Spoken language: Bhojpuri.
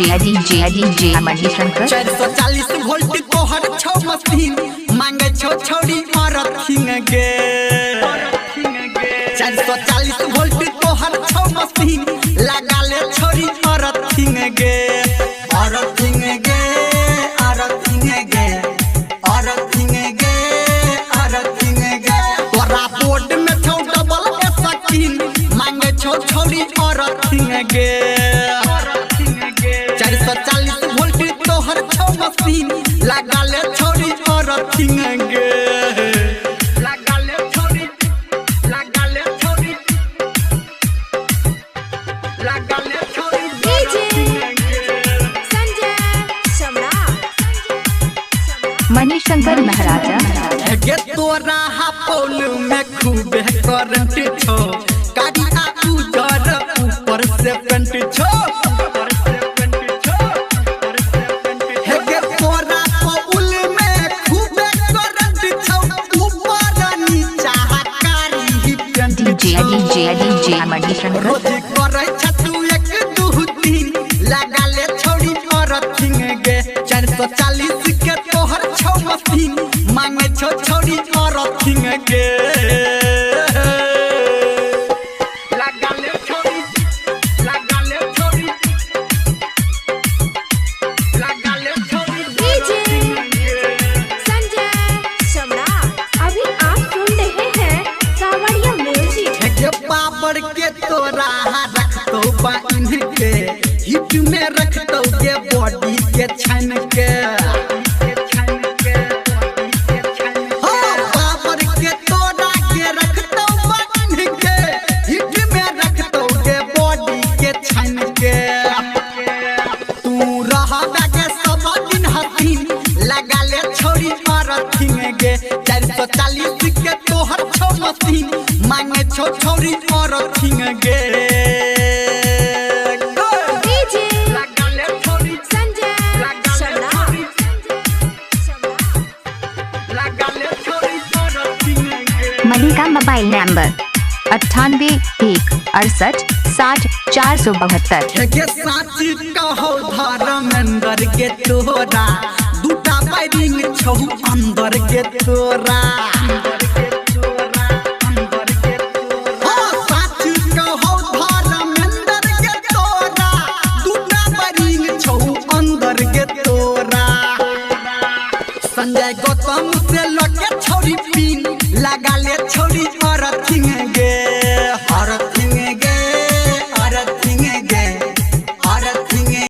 DJ मणिशंकर 440 वोल्ट तोहर छौ मशीन मांगे छौ छौड़ी औरथिंग गे 440 वोल्ट तोहर छौ मशीन लगा ले छोरी औरथिंग गे औरथिंग गे औरथिंग गे औरथिंग गे औरथिंग गे तोरा बोर्ड में छौ डबल स्क्रीन मांगे छौ छौड़ी औरथिंग गे 440 वोल्ट तोहर छौ मशीन लगा ले छोरी औरथिंग गे लगा ले छोरी लगा ले छोरी लगा ले छोरी मणिशंकर महाराजा गे तोरा हापोल में खूबे करंट छो काडिया उजर ऊपर से पेंट छो गे तोरा हापोल में खूबे करंट छो ऊपर नीचा कारी पेंट DJ मणिशंकर रोज करे छतु 1 2 3 लगा ले छोड़ी औरथिंग गे 440 के तोहर छौ मशीन मांगे छौ छोड़ी औरथिंग गे लगा ले छोड़ी लगा ले छोड़ी लगा ले छोड़ी अभी आप सुन रहे हैं कावड़िया म्यूजिक। के पापड़ के तोरा रख तो बाइन के हिट में रख तो के बॉडी के छन के पापड़ के तोरा के रख तो बाइन के हिट में रख तो के बॉडी के छन के तू रहा के सब दिन हसीन लगा ले छोरी औरथिंग गे 440 के तोहर छौ मशीन मांगे छौ छोरी औरथिंग गे लगा ले छोरी लगा ले छोरी औरथिंग गे मणि का मोबाइल नंबर 98 1 68 60 472 के साच कहो धर्मेंद्र के तोरा दूटा बैरिंग छौ अंदर के तोरा साच कहो धर्मेंद्र के तोरा दूटा बैरिंग छौ अंदर के तोरा संजय गौतम से लगे छोरी पीन लगा ले छोरी